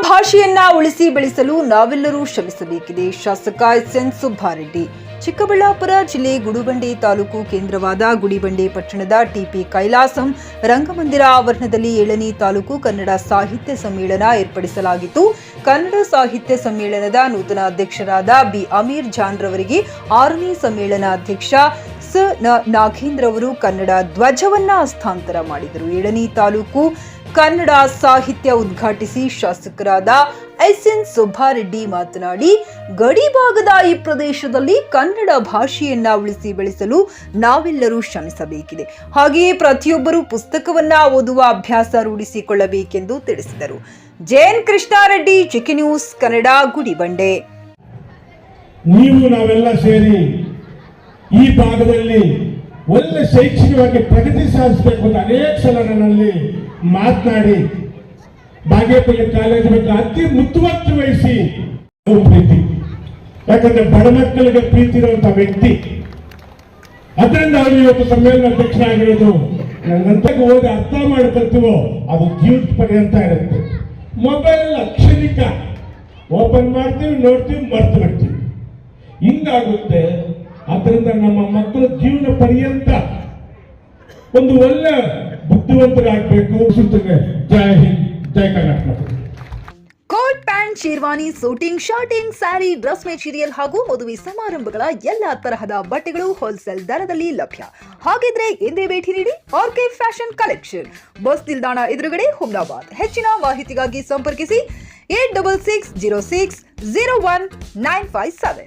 ಭಾಷೆಯನ್ನ ಉಳಿಸಿ ಬೆಳೆಸಲು ನಾವೆಲ್ಲರೂ ಶ್ರಮಿಸಬೇಕಿದೆ. ಶಾಸಕ ಎಸ್.ಎನ್. ಸುಬ್ಬಾರೆಡ್ಡಿ. ಚಿಕ್ಕಬಳ್ಳಾಪುರ ಜಿಲ್ಲೆ ಗುಡಿಬಂಡೆ ತಾಲೂಕು ಕೇಂದ್ರವಾದ ಗುಡಿಬಂಡೆ ಪಟ್ಟಣದ ಟಿಪಿ ಕೈಲಾಸಂ ರಂಗಮಂದಿರ ಆವರಣದಲ್ಲಿ 7ನೇ ತಾಲೂಕು ಕನ್ನಡ ಸಾಹಿತ್ಯ ಸಮ್ಮೇಳನ ಏರ್ಪಡಿಸಲಾಗಿತ್ತು. ಕನ್ನಡ ಸಾಹಿತ್ಯ ಸಮ್ಮೇಳನದ ನೂತನ ಅಧ್ಯಕ್ಷರಾದ ಬಿ ಅಮೀರ್ ಜಾನ್ ರವರಿಗೆ 6ನೇ ಸಮ್ಮೇಳನಾಧ್ಯಕ್ಷ ನಾಗೇಂದ್ರ ಅವರು ಕನ್ನಡ ಧ್ವಜವನ್ನ ಹಸ್ತಾಂತರ ಮಾಡಿದರು. 7ನೇ ತಾಲೂಕು ಕನ್ನಡ ಸಾಹಿತ್ಯ ಉದ್ಘಾಟಿಸಿ ಶಾಸಕರಾದ ಎಸ್.ಎನ್. ಸುಬ್ಬಾರೆಡ್ಡಿ ಮಾತನಾಡಿ, ಗಡಿ ಭಾಗದ ಈ ಪ್ರದೇಶದಲ್ಲಿ ಕನ್ನಡ ಭಾಷೆಯನ್ನ ಉಳಿಸಿ ಬೆಳೆಸಲು ನಾವೆಲ್ಲರೂ ಶ್ರಮಿಸಬೇಕಿದೆ. ಹಾಗೆಯೇ ಪ್ರತಿಯೊಬ್ಬರು ಪುಸ್ತಕವನ್ನ ಓದುವ ಅಭ್ಯಾಸ ರೂಢಿಸಿಕೊಳ್ಳಬೇಕೆಂದು ತಿಳಿಸಿದರು. ಜೆಎನ್ ಕೃಷ್ಣಾರೆಡ್ಡಿ, ಚಿಕ್ಕಿ ನ್ಯೂಸ್ ಕನ್ನಡ, ಗುಡಿಬಂಡೆ. ನೀವು ನಾವೆಲ್ಲ ಸೇರಿ ಈ ಭಾಗದಲ್ಲಿ ಒಳ್ಳೆ ಶೈಕ್ಷಣಿಕವಾಗಿ ಪ್ರಗತಿ ಸಾಧಿಸಬೇಕು ಅಂತ ಅನೇಕ ಸಲ ನನ್ನಲ್ಲಿ ಮಾತನಾಡಿ ಬಾಗೇಪಲ್ಲಿ ಕಾಲೇಜ್ ಬಗ್ಗೆ ಅತಿ ಮುತುವರ್ಜಿ ವಹಿಸಿ ಪ್ರೀತಿ, ಯಾಕಂದ್ರೆ ಬಡ ಮಕ್ಕಳಿಗೆ ಪ್ರೀತಿ ಇರುವಂತಹ ವ್ಯಕ್ತಿ. ಅದರಿಂದ ಅವರು ಇವತ್ತು ಸಮ್ಮೇಳನ ಅಧ್ಯಕ್ಷರಾಗಿರೋದು. ನಂಗಂತ ಓದಿ ಅರ್ಥ ಮಾಡ್ಕೊಳ್ತೀವೋ ಅದು ಜೀವನ ಪರ್ಯಂತ ಇರುತ್ತೆ. ಮೊಬೈಲ್ ಅಕ್ಷರಿಕ ಓಪನ್ ಮಾಡ್ತೀವಿ, ನೋಡ್ತೀವಿ, ಮರ್ತು ಬಿಡ್ತೀವಿ, ಹಿಂಗಾಗುತ್ತೆ. ಅದರಿಂದ ನಮ್ಮ ಮಕ್ಕಳು ಜೀವನ ಪರ್ಯಂತ ಒಂದು ಒಳ್ಳೆ ಬುದ್ಧಿವಂತರಾಗಬೇಕು. ಜೈ ಹಿಂದ್, ಜೈ Karnataka. Coat pant, sherwani, suiting, shirting, sari, dress material ಹಾಗೂ ಮದುವೆ ಸಮಾರಂಭಗಳ ಎಲ್ಲಾ ತರಹದ ಬಟ್ಟೆಗಳು ಹೋಲ್ಸೇಲ್ ದರದಲ್ಲಿ ಲಭ್ಯ. ಹಾಗಿದ್ರೆ ಎಂದೇ ಭೇಟಿ ನೀಡಿ ಆರ್ಕೆ ಫ್ಯಾಷನ್ ಕಲೆಕ್ಷನ್, ಬಸ್ ನಿಲ್ದಾಣ ಎದುರುಗಡೆ, ಹುಮ್ನಾಬಾದ್. ಹೆಚ್ಚಿನ ಮಾಹಿತಿಗಾಗಿ ಸಂಪರ್ಕಿಸಿ 8660601957.